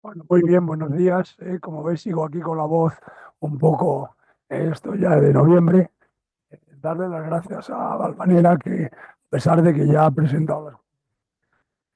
Bueno, muy bien, buenos días. Como veis, sigo aquí con la voz un poco, esto ya de noviembre. Darle las gracias a Valvanera que, a pesar de que ya ha presentado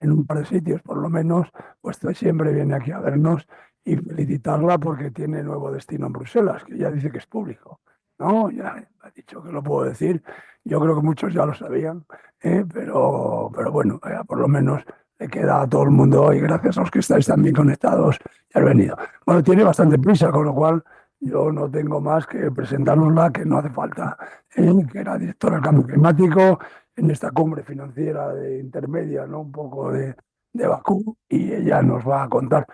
en un par de sitios, por lo menos, pues siempre viene aquí a vernos y felicitarla porque tiene nuevo destino en Bruselas, que ya dice que es público. No, ya ha dicho que lo puedo decir. Yo creo que muchos ya lo sabían, pero bueno, por lo menos le queda a todo el mundo hoy, gracias a los que estáis también conectados y has venido. Bueno, tiene bastante prisa, con lo cual yo no tengo más que presentárnosla, que no hace falta, que era directora del cambio climático en esta cumbre financiera de intermedia, ¿no? Un poco de Bakú, y ella nos va a contar.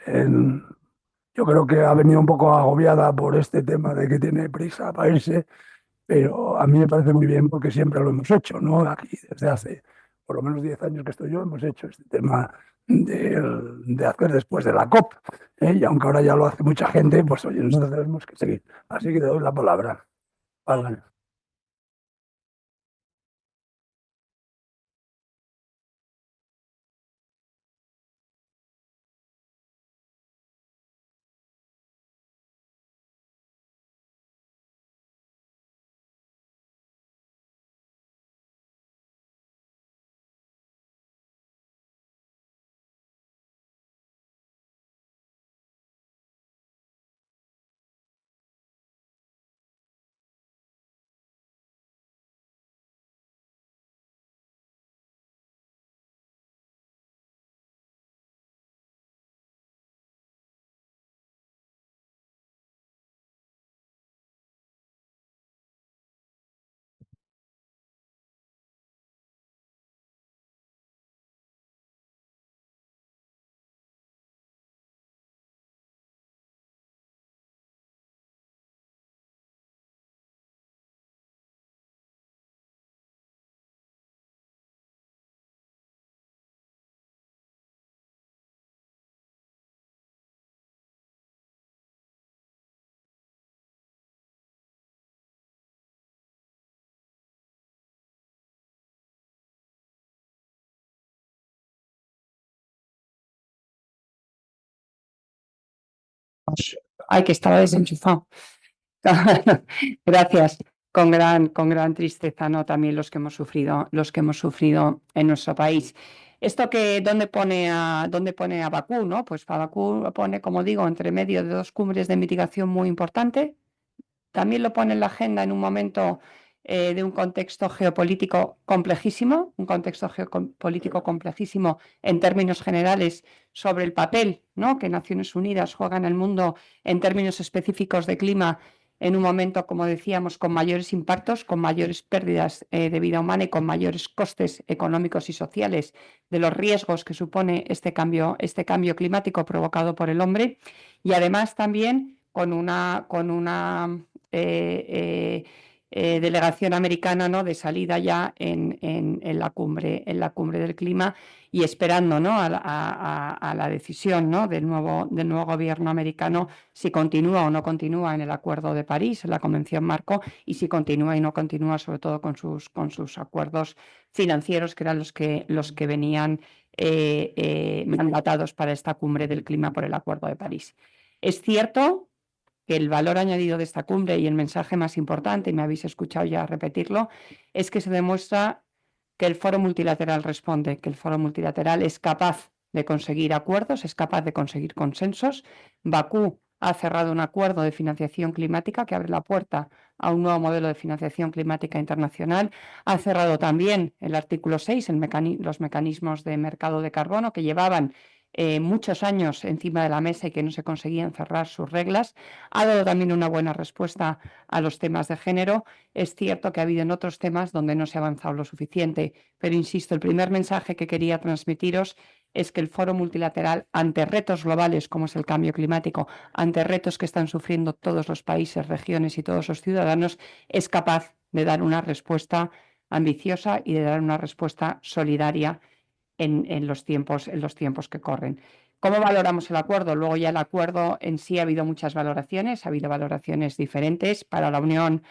En- yo creo que ha venido un poco agobiada por este tema de que tiene prisa para irse, pero a mí me parece muy bien porque siempre lo hemos hecho, ¿no? Aquí desde hace por lo menos 10 años que estoy yo, hemos hecho este tema de hacer después de la COP, ¿eh? Y aunque ahora ya lo hace mucha gente, pues oye, nosotros tenemos que seguir. Así que te doy la palabra. Vale. Ay, que estaba desenchufado. Gracias. Con gran tristeza, ¿no? También los que hemos sufrido en nuestro país. Esto que, ¿dónde pone a Bakú, ¿no? Pues a Bakú lo pone, como digo, entre medio de dos cumbres de mitigación muy importantes. También lo pone en la agenda en un momento de un contexto geopolítico complejísimo, un contexto geopolítico complejísimo en términos generales sobre el papel, ¿no?, que Naciones Unidas juega en el mundo en términos específicos de clima en un momento, como decíamos, con mayores impactos, con mayores pérdidas de vida humana y con mayores costes económicos y sociales de los riesgos que supone este cambio climático provocado por el hombre, y además también con una delegación americana, ¿no?, de salida ya en la cumbre del clima, y esperando, ¿no?, a la decisión, ¿no?, del nuevo gobierno americano, si continúa o no continúa en el Acuerdo de París, en la Convención Marco, y si continúa y no continúa, sobre todo con sus acuerdos financieros, que eran los que venían mandatados para esta cumbre del clima por el Acuerdo de París. Es cierto que el valor añadido de esta cumbre y el mensaje más importante, y me habéis escuchado ya repetirlo, es que se demuestra que el foro multilateral responde, que el foro multilateral es capaz de conseguir acuerdos, es capaz de conseguir consensos. Bakú ha cerrado un acuerdo de financiación climática que abre la puerta a un nuevo modelo de financiación climática internacional. Ha cerrado también el artículo 6, los mecanismos de mercado de carbono, que llevaban muchos años encima de la mesa y que no se conseguían cerrar sus reglas. Ha dado también una buena respuesta a los temas de género. Es cierto que ha habido en otros temas donde no se ha avanzado lo suficiente, pero insisto, el primer mensaje que quería transmitiros es que el foro multilateral, ante retos globales como es el cambio climático, ante retos que están sufriendo todos los países, regiones y todos los ciudadanos, es capaz de dar una respuesta ambiciosa y de dar una respuesta solidaria en los tiempos que corren. ¿Cómo valoramos el acuerdo? Luego ya el acuerdo en sí, ha habido muchas valoraciones, ha habido valoraciones diferentes. Para la Unión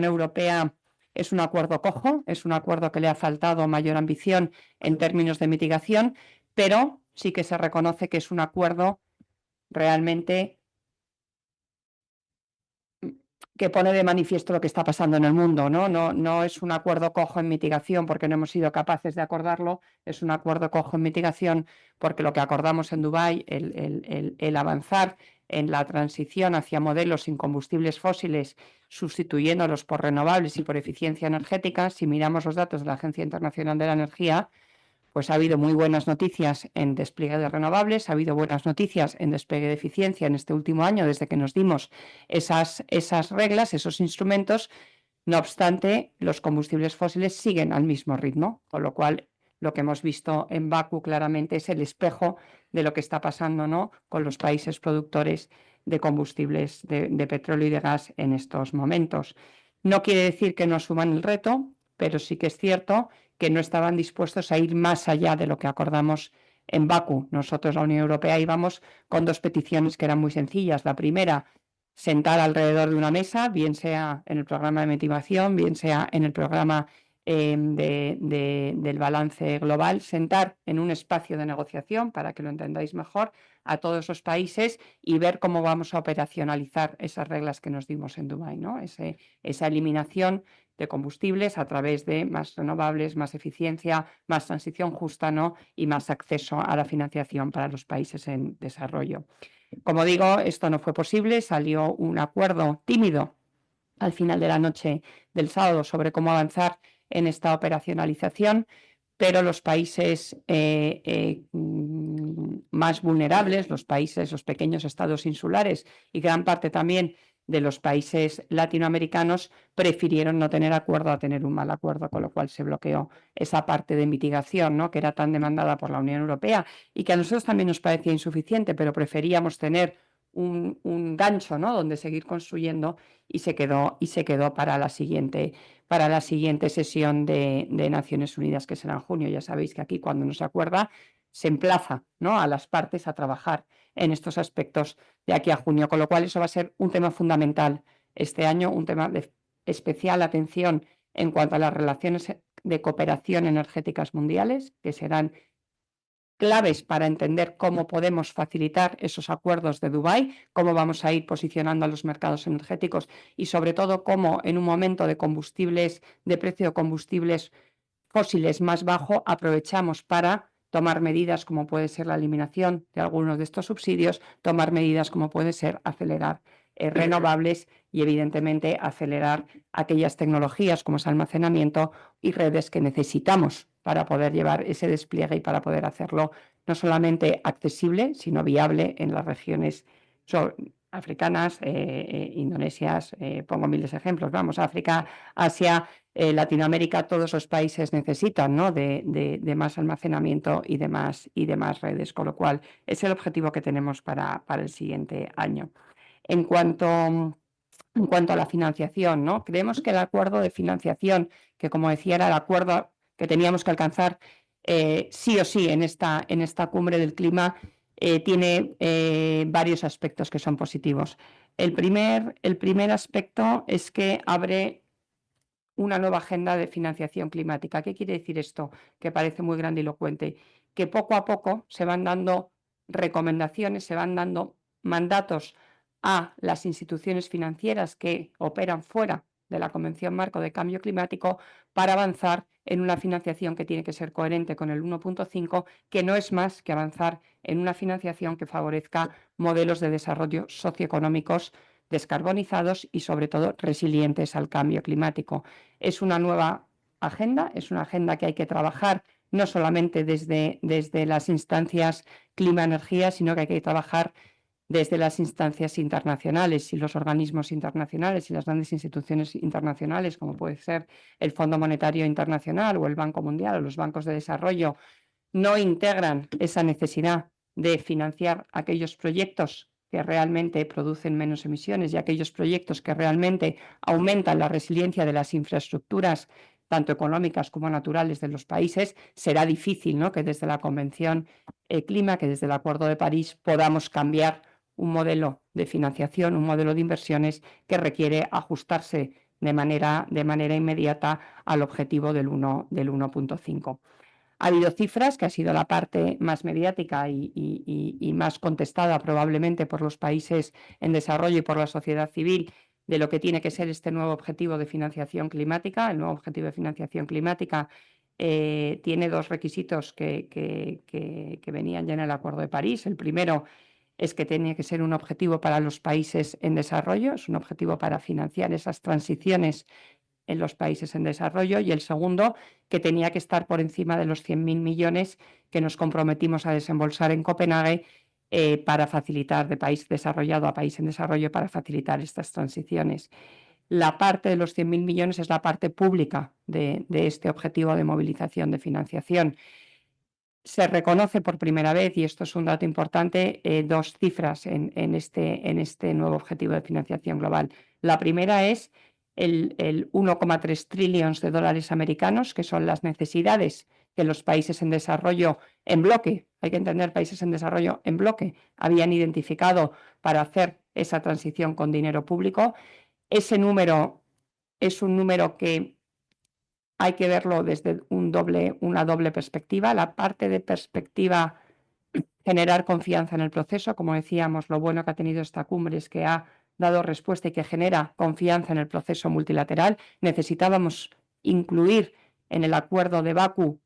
Europea es un acuerdo cojo, es un acuerdo que le ha faltado mayor ambición en términos de mitigación, pero sí que se reconoce que es un acuerdo realmente que pone de manifiesto lo que está pasando en el mundo, ¿no? No es un acuerdo cojo en mitigación porque no hemos sido capaces de acordarlo, es un acuerdo cojo en mitigación porque lo que acordamos en Dubái, el avanzar en la transición hacia modelos sin combustibles fósiles, sustituyéndolos por renovables y por eficiencia energética, si miramos los datos de la Agencia Internacional de la Energía, pues ha habido muy buenas noticias en despliegue de renovables, ha habido buenas noticias en despliegue de eficiencia en este último año, desde que nos dimos esas reglas, esos instrumentos. No obstante, los combustibles fósiles siguen al mismo ritmo, con lo cual lo que hemos visto en Bakú claramente es el espejo de lo que está pasando, ¿no?, con los países productores de combustibles de petróleo y de gas en estos momentos. No quiere decir que no asuman el reto, pero sí que es cierto que no estaban dispuestos a ir más allá de lo que acordamos en Bakú. Nosotros, la Unión Europea, íbamos con dos peticiones que eran muy sencillas. La primera, sentar alrededor de una mesa, bien sea en el programa de mitigación, bien sea en el programa del balance global, sentar en un espacio de negociación, para que lo entendáis mejor, a todos los países y ver cómo vamos a operacionalizar esas reglas que nos dimos en Dubái, ¿no? Esa eliminación de combustibles a través de más renovables, más eficiencia, más transición justa, ¿no?, y más acceso a la financiación para los países en desarrollo. Como digo, esto no fue posible, salió un acuerdo tímido al final de la noche del sábado sobre cómo avanzar en esta operacionalización, pero los países más vulnerables, los pequeños estados insulares y gran parte también de los países latinoamericanos prefirieron no tener acuerdo a tener un mal acuerdo, con lo cual se bloqueó esa parte de mitigación, ¿no?, que era tan demandada por la Unión Europea y que a nosotros también nos parecía insuficiente, pero preferíamos tener un gancho, ¿no?, donde seguir construyendo, y se quedó para la siguiente sesión de Naciones Unidas, que será en junio. Ya sabéis que aquí, cuando no se acuerda, se emplaza, ¿no?, a las partes a trabajar en estos aspectos de aquí a junio, con lo cual eso va a ser un tema fundamental este año, un tema de especial atención en cuanto a las relaciones de cooperación energéticas mundiales, que serán claves para entender cómo podemos facilitar esos acuerdos de Dubái, cómo vamos a ir posicionando a los mercados energéticos y, sobre todo, cómo en un momento de precio de combustibles fósiles más bajo, aprovechamos para tomar medidas como puede ser la eliminación de algunos de estos subsidios, tomar medidas como puede ser acelerar renovables y, evidentemente, acelerar aquellas tecnologías como es almacenamiento y redes que necesitamos para poder llevar ese despliegue y para poder hacerlo no solamente accesible, sino viable en las regiones africanas, indonesias, pongo miles de ejemplos, vamos, África, Asia, Latinoamérica, todos los países necesitan, ¿no?, de más almacenamiento y de más redes, con lo cual es el objetivo que tenemos para el siguiente año. En cuanto a la financiación, ¿no?, creemos que el acuerdo de financiación, que, como decía, era el acuerdo que teníamos que alcanzar sí o sí en esta cumbre del clima, tiene varios aspectos que son positivos. El primer aspecto es que abre una nueva agenda de financiación climática. ¿Qué quiere decir esto? Que parece muy grandilocuente. Que poco a poco se van dando recomendaciones, se van dando mandatos a las instituciones financieras que operan fuera de la Convención Marco de Cambio Climático para avanzar en una financiación que tiene que ser coherente con el 1.5, que no es más que avanzar en una financiación que favorezca modelos de desarrollo socioeconómicos descarbonizados y, sobre todo, resilientes al cambio climático. Es una nueva agenda, es una agenda que hay que trabajar no solamente desde las instancias clima-energía, sino que hay que trabajar desde las instancias internacionales y los organismos internacionales y las grandes instituciones internacionales, como puede ser el Fondo Monetario Internacional o el Banco Mundial o los bancos de desarrollo, no integran esa necesidad de financiar aquellos proyectos que realmente producen menos emisiones y aquellos proyectos que realmente aumentan la resiliencia de las infraestructuras, tanto económicas como naturales, de los países. Será difícil, ¿no?, que desde la Convención Clima, que desde el Acuerdo de París, podamos cambiar un modelo de financiación, un modelo de inversiones que requiere ajustarse de manera inmediata al objetivo del 1.5. Ha habido cifras, que ha sido la parte más mediática y más contestada probablemente por los países en desarrollo y por la sociedad civil, de lo que tiene que ser este nuevo objetivo de financiación climática. El nuevo objetivo de financiación climática tiene dos requisitos que venían ya en el Acuerdo de París. El primero es que tiene que ser un objetivo para los países en desarrollo, es un objetivo para financiar esas transiciones en los países en desarrollo, y el segundo, que tenía que estar por encima de los 100.000 millones que nos comprometimos a desembolsar en Copenhague para facilitar, de país desarrollado a país en desarrollo, para facilitar estas transiciones. La parte de los 100.000 millones es la parte pública de este objetivo de movilización de financiación. Se reconoce por primera vez, y esto es un dato importante, dos cifras en este nuevo objetivo de financiación global. La primera es el 1,3 trillones de dólares americanos, que son las necesidades que los países en desarrollo en bloque, hay que entender países en desarrollo en bloque, habían identificado para hacer esa transición con dinero público. Ese número es un número que hay que verlo desde una doble perspectiva. La parte de perspectiva, generar confianza en el proceso. Como decíamos, lo bueno que ha tenido esta cumbre es que ha dado respuesta y que genera confianza en el proceso multilateral. Necesitábamos incluir en el acuerdo de Bakú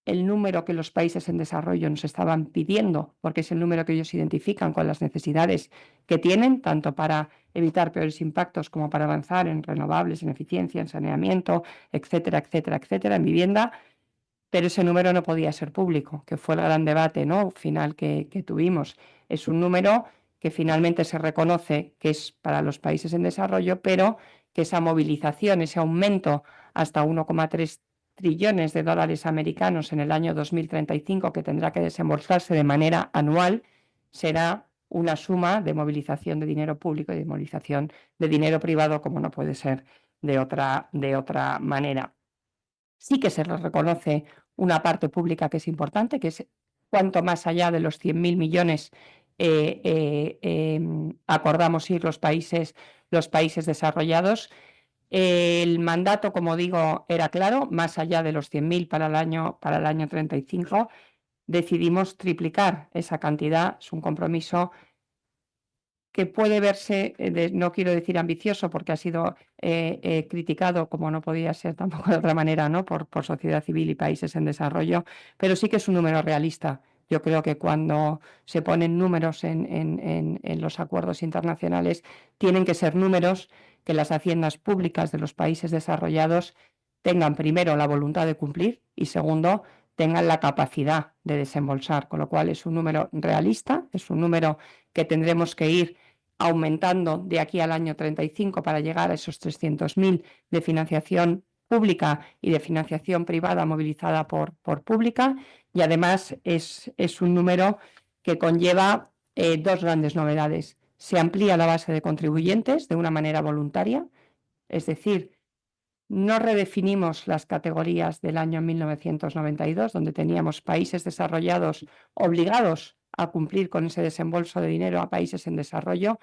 el número que los países en desarrollo nos estaban pidiendo, porque es el número que ellos identifican con las necesidades que tienen, tanto para evitar peores impactos como para avanzar en renovables, en eficiencia, en saneamiento, etcétera, etcétera, etcétera, en vivienda. Pero ese número no podía ser público, que fue el gran debate, ¿no?, final que tuvimos. Es un número que finalmente se reconoce que es para los países en desarrollo, pero que esa movilización, ese aumento hasta 1,3 trillones de dólares americanos en el año 2035, que tendrá que desembolsarse de manera anual, será una suma de movilización de dinero público y de movilización de dinero privado, como no puede ser de otra manera. Sí que se les reconoce una parte pública que es importante, que es cuanto más allá de los 100.000 millones acordamos ir los países desarrollados. El mandato, como digo, era claro, más allá de los 100.000 para el año 35. Decidimos triplicar esa cantidad. Es un compromiso que puede verse, no quiero decir ambicioso, porque ha sido criticado, como no podía ser tampoco de otra manera, ¿no?, por sociedad civil y países en desarrollo, pero sí que es un número realista. Yo creo que cuando se ponen números en los acuerdos internacionales, tienen que ser números que las haciendas públicas de los países desarrollados tengan, primero, la voluntad de cumplir y, segundo, tengan la capacidad de desembolsar, con lo cual es un número realista, es un número que tendremos que ir aumentando de aquí al año 35 para llegar a esos 300.000 de financiación pública y de financiación privada movilizada por pública, y además es un número que conlleva dos grandes novedades. Se amplía la base de contribuyentes de una manera voluntaria, es decir, no redefinimos las categorías del año 1992, donde teníamos países desarrollados obligados a cumplir con ese desembolso de dinero a países en desarrollo.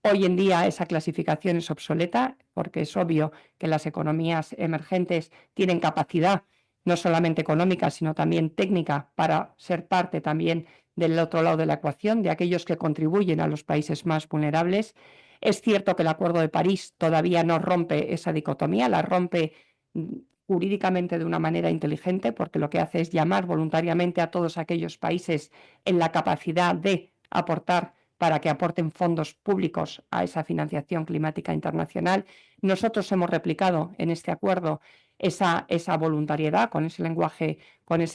Hoy en día esa clasificación es obsoleta, porque es obvio que las economías emergentes tienen capacidad no solamente económica, sino también técnica, para ser parte también del otro lado de la ecuación, de aquellos que contribuyen a los países más vulnerables. Es cierto que el Acuerdo de París todavía no rompe esa dicotomía, la rompe jurídicamente de una manera inteligente, porque lo que hace es llamar voluntariamente a todos aquellos países en la capacidad de aportar, para que aporten fondos públicos a esa financiación climática internacional. Nosotros hemos replicado en este acuerdo esa voluntariedad con ese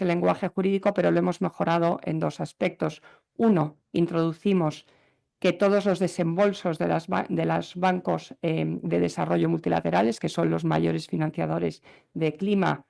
lenguaje jurídico, pero lo hemos mejorado en dos aspectos. Uno, introducimos que todos los desembolsos de los bancos de desarrollo multilaterales, que son los mayores financiadores de clima,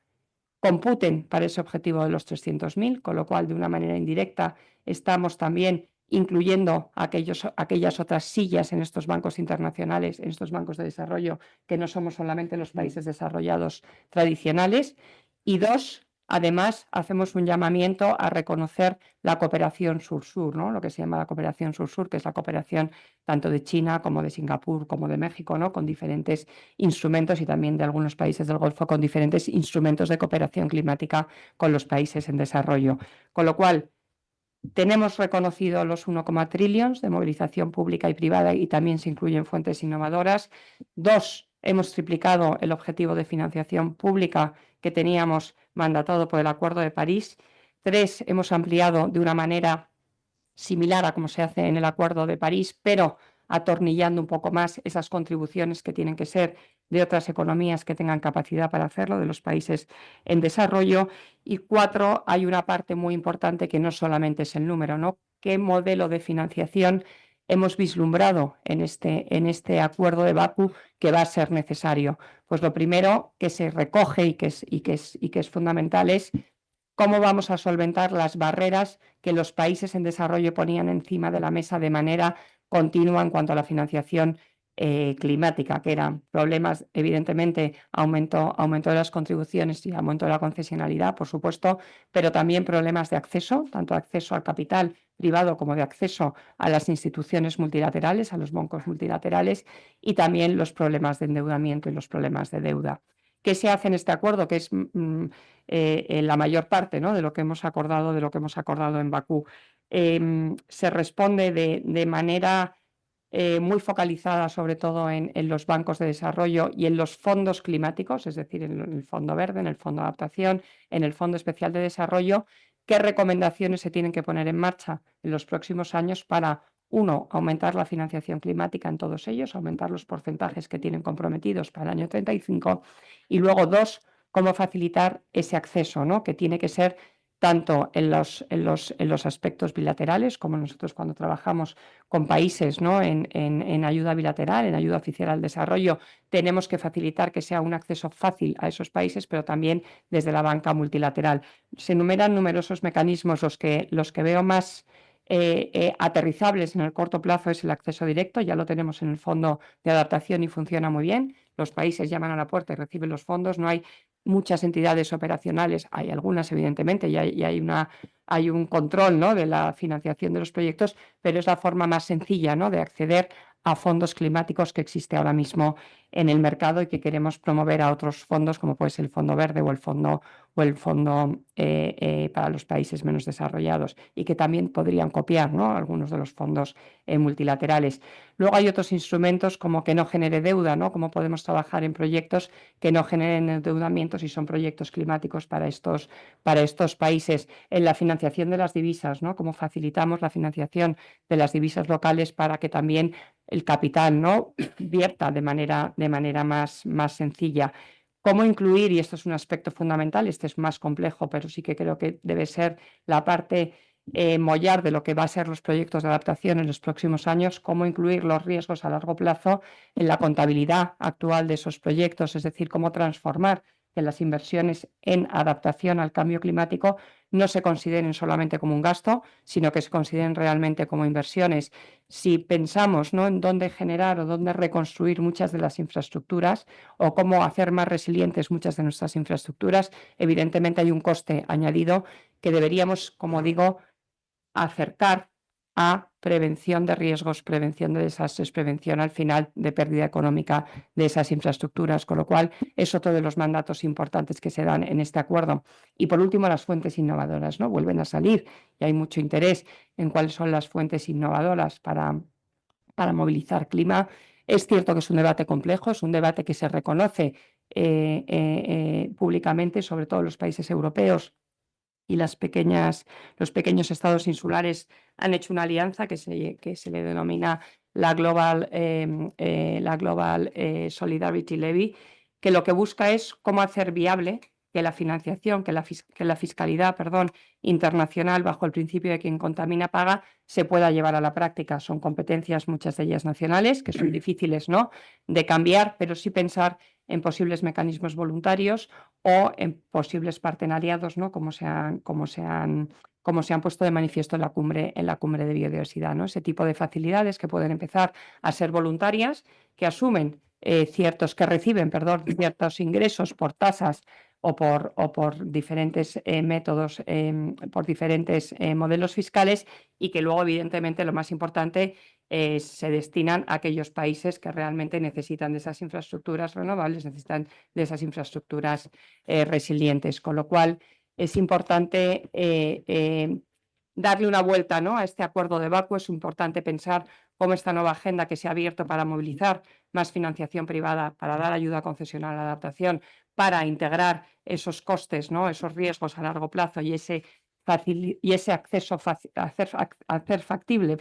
computen para ese objetivo de los 300.000, con lo cual, de una manera indirecta, estamos también incluyendo aquellas otras sillas en estos bancos internacionales, en estos bancos de desarrollo, que no somos solamente los países desarrollados tradicionales. Y dos, Además, hacemos un llamamiento a reconocer la cooperación sur-sur, ¿no? Lo que se llama la cooperación sur-sur, que es la cooperación tanto de China como de Singapur como de México, ¿no? Con diferentes instrumentos, y también de algunos países del Golfo con diferentes instrumentos de cooperación climática con los países en desarrollo. Con lo cual, tenemos reconocido los 1,1 trillones de movilización pública y privada, y también se incluyen fuentes innovadoras. 2, hemos triplicado el objetivo de financiación pública que teníamos mandatado por el Acuerdo de París. 3, hemos ampliado de una manera similar a como se hace en el Acuerdo de París, pero atornillando un poco más esas contribuciones que tienen que ser de otras economías que tengan capacidad para hacerlo, de los países en desarrollo. Y 4, hay una parte muy importante que no solamente es el número, ¿no? ¿Qué modelo de financiación hemos vislumbrado en este Acuerdo de Bakú que va a ser necesario? Pues lo primero que se recoge y que es fundamental es cómo vamos a solventar las barreras que los países en desarrollo ponían encima de la mesa de manera continua en cuanto a la financiación climática, que eran problemas, evidentemente, aumento de las contribuciones y aumento de la concesionalidad, por supuesto, pero también problemas de acceso, tanto acceso al capital privado como de acceso a las instituciones multilaterales, a los bancos multilaterales, y también los problemas de endeudamiento y los problemas de deuda. ¿Qué se hace en este acuerdo? Que es la mayor parte, ¿no?, de lo que hemos acordado, en Bakú. Se responde de manera muy focalizada, sobre todo en los bancos de desarrollo y en los fondos climáticos, es decir, en el Fondo Verde, en el Fondo de Adaptación, en el Fondo Especial de Desarrollo. ¿Qué recomendaciones se tienen que poner en marcha en los próximos años para, 1, aumentar la financiación climática en todos ellos, aumentar los porcentajes que tienen comprometidos para el año 35, y luego 2, cómo facilitar ese acceso, ¿no?, que tiene que ser tanto en los aspectos bilaterales, como nosotros cuando trabajamos con países, ¿no?, en ayuda bilateral, en ayuda oficial al desarrollo, tenemos que facilitar que sea un acceso fácil a esos países, pero también desde la banca multilateral. Se enumeran numerosos mecanismos. Los que veo más aterrizables en el corto plazo es el acceso directo. Ya lo tenemos en el Fondo de Adaptación y funciona muy bien. Los países llaman a la puerta y reciben los fondos. No hay muchas entidades operacionales, hay algunas evidentemente, y hay un control, ¿no?, de la financiación de los proyectos, pero es la forma más sencilla, ¿no?, de acceder a fondos climáticos que existe ahora mismo en el mercado y que queremos promover a otros fondos, como puede ser el Fondo Verde o el Fondo para los países menos desarrollados, y que también podrían copiar, ¿no?, algunos de los fondos multilaterales. Luego hay otros instrumentos como que no genere deuda, ¿no?, cómo podemos trabajar en proyectos que no generen endeudamiento si son proyectos climáticos para estos países. En la financiación de las divisas, ¿no?, cómo facilitamos la financiación de las divisas locales para que también el capital, ¿no?, vierta de manera más sencilla. Cómo incluir, y esto es un aspecto fundamental, este es más complejo, pero sí que creo que debe ser la parte mollar de lo que va a ser los proyectos de adaptación en los próximos años, cómo incluir los riesgos a largo plazo en la contabilidad actual de esos proyectos, es decir, cómo transformar que las inversiones en adaptación al cambio climático no se consideren solamente como un gasto, sino que se consideren realmente como inversiones. Si pensamos, ¿no?, en dónde generar o dónde reconstruir muchas de las infraestructuras, o cómo hacer más resilientes muchas de nuestras infraestructuras, evidentemente hay un coste añadido que deberíamos, como digo, acercar a prevención de riesgos, prevención de desastres, prevención al final de pérdida económica de esas infraestructuras, con lo cual es otro de los mandatos importantes que se dan en este acuerdo. Y por último, las fuentes innovadoras, ¿no?, vuelven a salir y hay mucho interés en cuáles son las fuentes innovadoras para movilizar clima. Es cierto que es un debate complejo, es un debate que se reconoce públicamente, sobre todo en los países europeos, y los pequeños estados insulares han hecho una alianza que se le denomina la Global Solidarity Levy, que lo que busca es cómo hacer viable que la financiación, que la fiscalidad, internacional, bajo el principio de quien contamina paga, se pueda llevar a la práctica. Son competencias, muchas de ellas nacionales, que son difíciles, ¿no?, de cambiar, pero sí pensar en posibles mecanismos voluntarios o en posibles partenariados, ¿no?, como se han puesto de manifiesto en la cumbre de biodiversidad, ¿no? Ese tipo de facilidades que pueden empezar a ser voluntarias, que asumen que reciben ciertos ingresos por tasas o por diferentes métodos, por diferentes modelos fiscales, y que luego, evidentemente, lo más importante, se destinan a aquellos países que realmente necesitan de esas infraestructuras renovables, necesitan de esas infraestructuras resilientes. Con lo cual, es importante darle una vuelta, ¿no?, a este acuerdo de Bakú. Es importante pensar cómo esta nueva agenda que se ha abierto para movilizar más financiación privada, para dar ayuda concesional a la adaptación, para integrar esos costes, ¿no?, esos riesgos a largo plazo y ese acceso, hacer factible,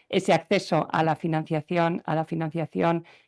ese acceso a la financiación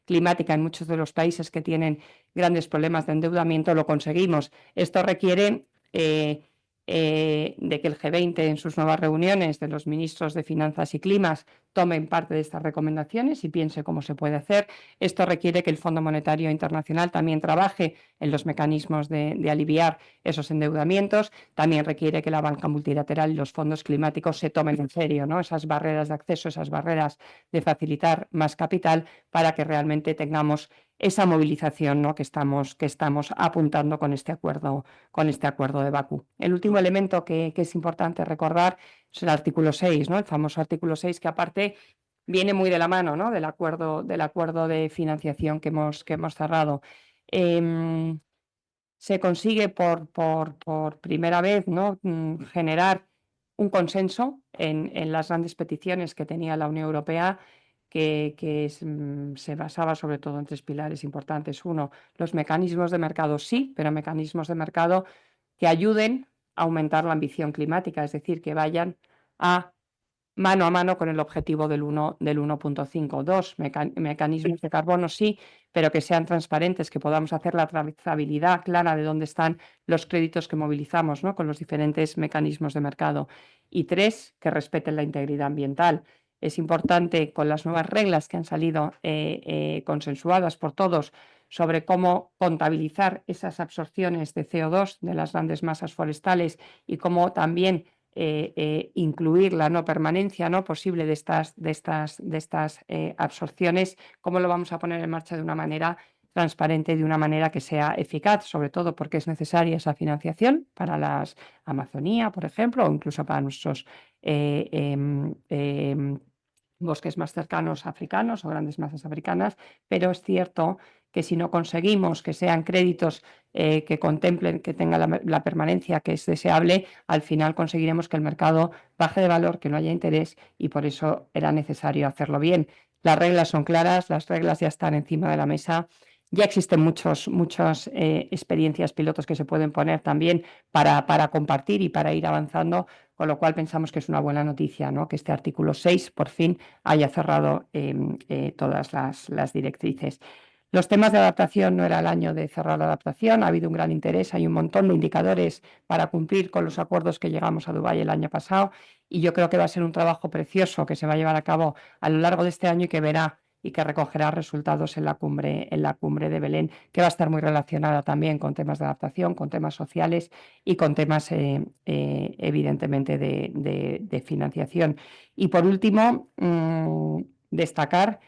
climática en muchos de los países que tienen grandes problemas de endeudamiento, lo conseguimos. Esto requiere de que el G20, en sus nuevas reuniones de los ministros de Finanzas y Climas, tomen parte de estas recomendaciones y piense cómo se puede hacer. Esto requiere que el Fondo Monetario Internacional también trabaje en los mecanismos de aliviar esos endeudamientos. También requiere que la banca multilateral y los fondos climáticos se tomen en serio, ¿no?, esas barreras de acceso, esas barreras de facilitar más capital, para que realmente tengamos esa movilización, ¿no?, que estamos apuntando con este acuerdo de Bakú. El último elemento que es importante recordar es el artículo 6, ¿no?, el famoso artículo 6, que aparte viene muy de la mano, ¿no?, del acuerdo de financiación que hemos cerrado. Se consigue por primera vez, ¿no?, generar un consenso en las grandes peticiones que tenía la Unión Europea, que se basaba sobre todo en 3 pilares importantes. Uno, los mecanismos de mercado, sí, pero mecanismos de mercado que ayuden a aumentar la ambición climática, es decir, que vayan mano a mano con el objetivo del 1,5. Dos, mecanismos de carbono, sí, pero que sean transparentes, que podamos hacer la trazabilidad clara de dónde están los créditos que movilizamos, ¿no?, con los diferentes mecanismos de mercado. Y 3, que respeten la integridad ambiental. Es importante, con las nuevas reglas que han salido consensuadas por todos sobre cómo contabilizar esas absorciones de CO2 de las grandes masas forestales, y cómo también incluir la no permanencia, ¿no?, posible de estas absorciones, cómo lo vamos a poner en marcha de una manera transparente, de una manera que sea eficaz, sobre todo porque es necesaria esa financiación para la Amazonía, por ejemplo, o incluso para nuestros bosques más cercanos africanos o grandes masas africanas. Pero es cierto que si no conseguimos que sean créditos que contemplen, que tengan la permanencia que es deseable, al final conseguiremos que el mercado baje de valor, que no haya interés, y por eso era necesario hacerlo bien. Las reglas son claras, las reglas ya están encima de la mesa. Ya existen muchas experiencias pilotos que se pueden poner también para compartir y para ir avanzando, con lo cual pensamos que es una buena noticia, ¿no?, que este artículo 6 por fin haya cerrado todas las directrices. Los temas de adaptación, no era el año de cerrar la adaptación, ha habido un gran interés, hay un montón de indicadores para cumplir con los acuerdos que llegamos a Dubái el año pasado, y yo creo que va a ser un trabajo precioso que se va a llevar a cabo a lo largo de este año, y que verá y que recogerá resultados en la cumbre de Belén, que va a estar muy relacionada también con temas de adaptación, con temas sociales y con temas evidentemente de financiación. Y por último, destacar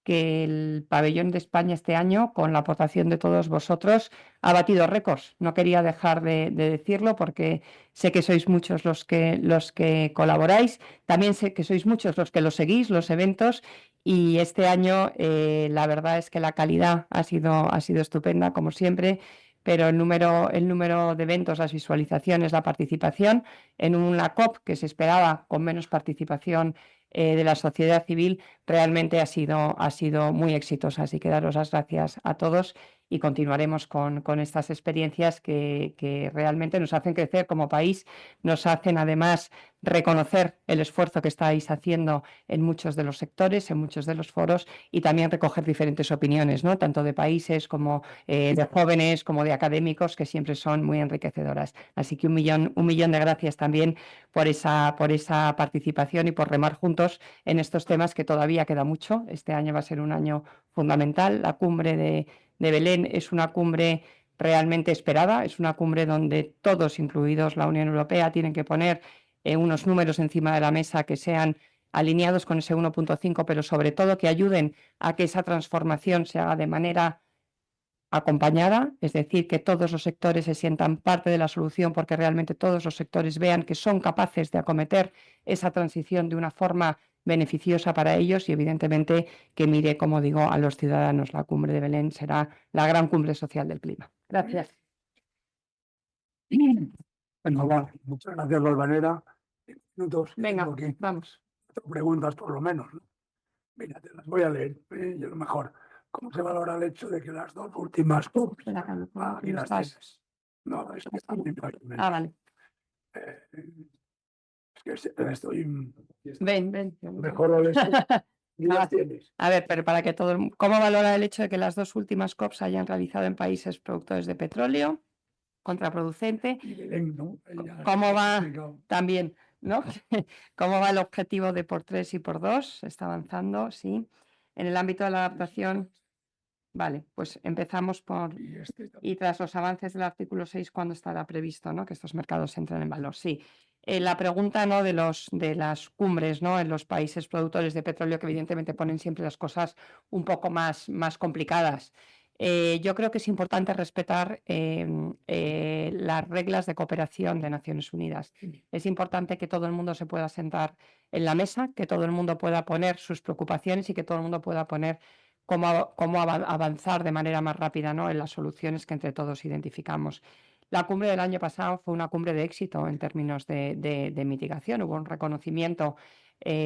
que el pabellón de España este año, con la aportación de todos vosotros, ha batido récords. No quería dejar de decirlo, porque sé que sois muchos los que colaboráis, también sé que sois muchos los que lo seguís, los eventos, y este año la verdad es que la calidad ha sido estupenda, como siempre, pero el número de eventos, las visualizaciones, la participación en una COP que se esperaba con menos participación de la sociedad civil, realmente ha sido muy exitosa. Así que daros las gracias a todos, y continuaremos con estas experiencias que realmente nos hacen crecer como país, nos hacen además reconocer el esfuerzo que estáis haciendo en muchos de los sectores, en muchos de los foros, y también recoger diferentes opiniones, ¿no?, tanto de países como de jóvenes, como de académicos, que siempre son muy enriquecedoras. Así que un millón de gracias también por esa participación y por remar juntos en estos temas, que todavía queda mucho. Este año va a ser un año fundamental. La cumbre de Belén es una cumbre realmente esperada, es una cumbre donde todos, incluidos la Unión Europea, tienen que poner unos números encima de la mesa que sean alineados con ese 1,5, pero sobre todo que ayuden a que esa transformación se haga de manera acompañada, es decir, que todos los sectores se sientan parte de la solución porque realmente todos los sectores vean que son capaces de acometer esa transición de una forma beneficiosa para ellos y evidentemente que mire, como digo, a los ciudadanos. La cumbre de Belén será la gran cumbre social del clima. Gracias. Bueno, vale, muchas gracias, Valvanera. 5 minutos. Venga, Tengo aquí vamos. 4 preguntas por lo menos, ¿no? Mira, te las voy a leer. Y a lo mejor, ¿cómo se valora el hecho de que las 2 últimas COP, Espera, Carlos, aquí ¿cómo las estás? tienes? No, es que están en documentos. Ah, vale. Es que estoy Ven, ven. mejor el esto. Y las tienes. A ver, pero para que todo ¿cómo valora el hecho de que las 2 últimas COP se hayan realizado en países productores de petróleo? Contraproducente. Y Belén, ¿no? Ella ¿Cómo lo ha va explicado. también, ¿no? ¿Cómo va el objetivo de por 3 y por 2? Está avanzando, sí. En el ámbito de la adaptación, vale, pues empezamos por Y este también. y tras los avances del artículo 6, ¿cuándo estará previsto, ¿no?, que estos mercados entren en valor? Sí. La pregunta, ¿no?, de las cumbres, ¿no?, en los países productores de petróleo, que evidentemente ponen siempre las cosas un poco más complicadas. Yo creo que es importante respetar las reglas de cooperación de Naciones Unidas. Es importante que todo el mundo se pueda sentar en la mesa, que todo el mundo pueda poner sus preocupaciones y que todo el mundo pueda poner cómo avanzar de manera más rápida, ¿no?, en las soluciones que entre todos identificamos. La cumbre del año pasado fue una cumbre de éxito en términos de mitigación. Hubo un reconocimiento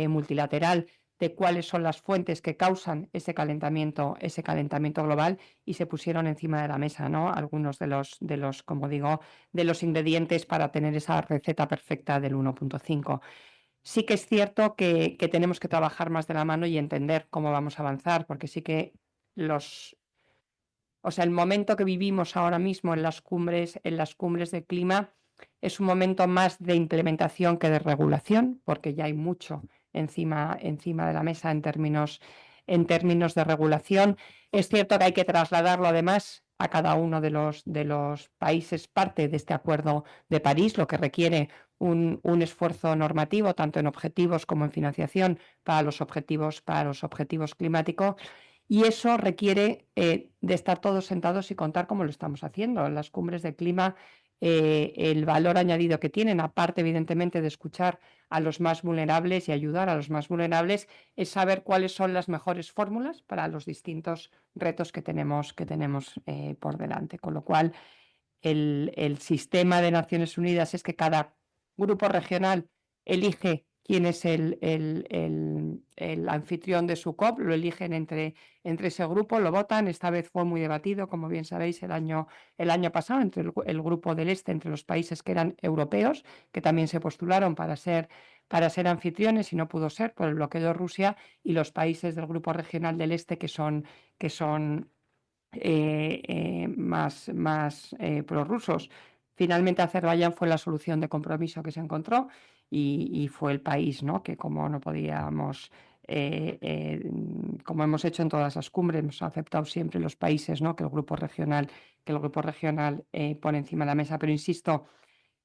multilateral de cuáles son las fuentes que causan ese calentamiento global y se pusieron encima de la mesa, ¿no?, algunos de los, como digo, de los ingredientes para tener esa receta perfecta del 1.5. Sí que es cierto que tenemos que trabajar más de la mano y entender cómo vamos a avanzar, porque sí que el momento que vivimos ahora mismo en las cumbres de clima es un momento más de implementación que de regulación, porque ya hay mucho encima de la mesa en términos de regulación. Es cierto que hay que trasladarlo además a cada uno de los países parte de este Acuerdo de París, lo que requiere un esfuerzo normativo, tanto en objetivos como en financiación para los objetivos climáticos. Y eso requiere de estar todos sentados y contar cómo lo estamos haciendo. En las cumbres de clima, el valor añadido que tienen, aparte evidentemente de escuchar a los más vulnerables y ayudar a los más vulnerables, es saber cuáles son las mejores fórmulas para los distintos retos que tenemos por delante. Con lo cual, el sistema de Naciones Unidas es que cada grupo regional elige quién es el anfitrión de su COP, lo eligen entre ese grupo, lo votan. Esta vez fue muy debatido, como bien sabéis, el año pasado, entre el grupo del Este, entre los países que eran europeos, que también se postularon para ser anfitriones y no pudo ser por el bloqueo de Rusia, y los países del grupo regional del Este que son más prorrusos. Finalmente, Azerbaiyán fue la solución de compromiso que se encontró y fue el país, ¿no?, que, como no podíamos, como hemos hecho en todas las cumbres, hemos aceptado siempre los países, ¿no?, que el grupo regional pone encima de la mesa. Pero insisto,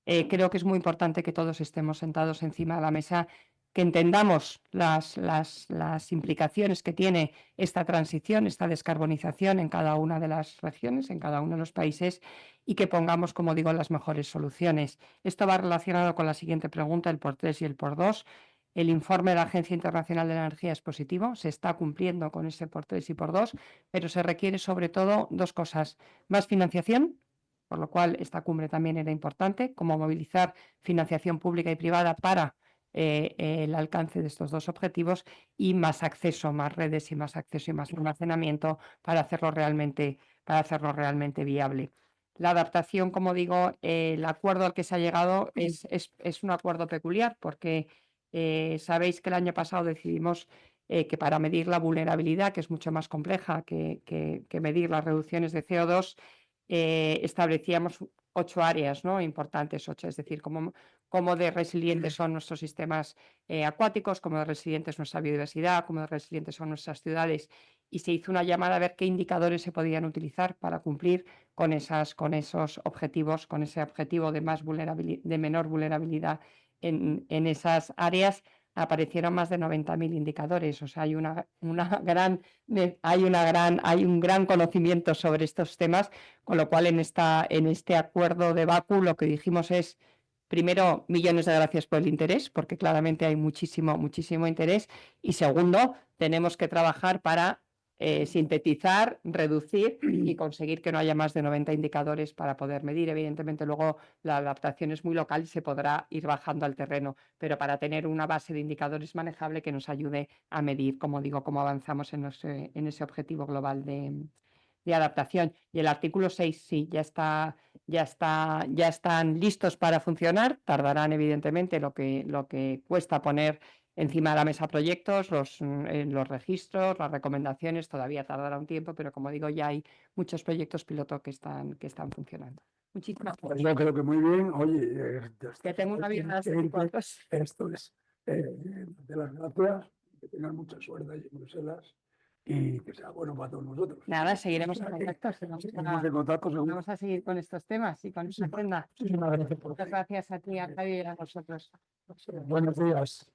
creo que es muy importante que todos estemos sentados encima de la mesa, que entendamos las implicaciones que tiene esta transición, esta descarbonización en cada una de las regiones, en cada uno de los países, y que pongamos, como digo, las mejores soluciones. Esto va relacionado con la siguiente pregunta, el por 3 y el por 2. El informe de la Agencia Internacional de la Energía es positivo, se está cumpliendo con ese por 3 y por 2, pero se requiere sobre todo 2 cosas: más financiación, por lo cual esta cumbre también era importante, como movilizar financiación pública y privada para el alcance de estos 2 objetivos, y más acceso, más redes y más acceso y más almacenamiento para hacerlo realmente viable. La adaptación, como digo, el acuerdo al que se ha llegado es un acuerdo peculiar, porque sabéis que el año pasado decidimos que para medir la vulnerabilidad, que es mucho más compleja que medir las reducciones de CO2, establecíamos 8 áreas, ¿no?, importantes, 8, es decir, cómo de resilientes son nuestros sistemas acuáticos, cómo de resilientes es nuestra biodiversidad, cómo de resilientes son nuestras ciudades, y se hizo una llamada a ver qué indicadores se podían utilizar para cumplir con esos objetivos, con ese objetivo de menor vulnerabilidad en esas áreas, aparecieron más de 90.000 indicadores. O sea, hay un gran conocimiento sobre estos temas, con lo cual en este acuerdo de Bakú lo que dijimos es, primero, millones de gracias por el interés, porque claramente hay muchísimo interés. Y segundo, tenemos que trabajar para sintetizar, reducir y conseguir que no haya más de 90 indicadores para poder medir. Evidentemente, luego la adaptación es muy local y se podrá ir bajando al terreno, pero para tener una base de indicadores manejable que nos ayude a medir, como digo, cómo avanzamos en ese objetivo global de adaptación. Y el artículo 6 sí, ya están listos para funcionar. Tardarán, evidentemente, lo que cuesta poner encima de la mesa proyectos, los registros, las recomendaciones, todavía tardará un tiempo, pero como digo, ya hay muchos proyectos piloto que están funcionando. Muchísimas Pues gracias. yo creo que muy bien. Oye, Que tengo una vida esto es de las gracias, que tengan mucha suerte allí en Bruselas y que sea bueno para todos nosotros. Nada, seguiremos O sea en que contacto. seguimos en contacto seguro. Vamos a seguir con estos temas y con esta agenda. Muchísimas gracias por Muchas gracias a ti, a Javi y a vosotros. Buenos días.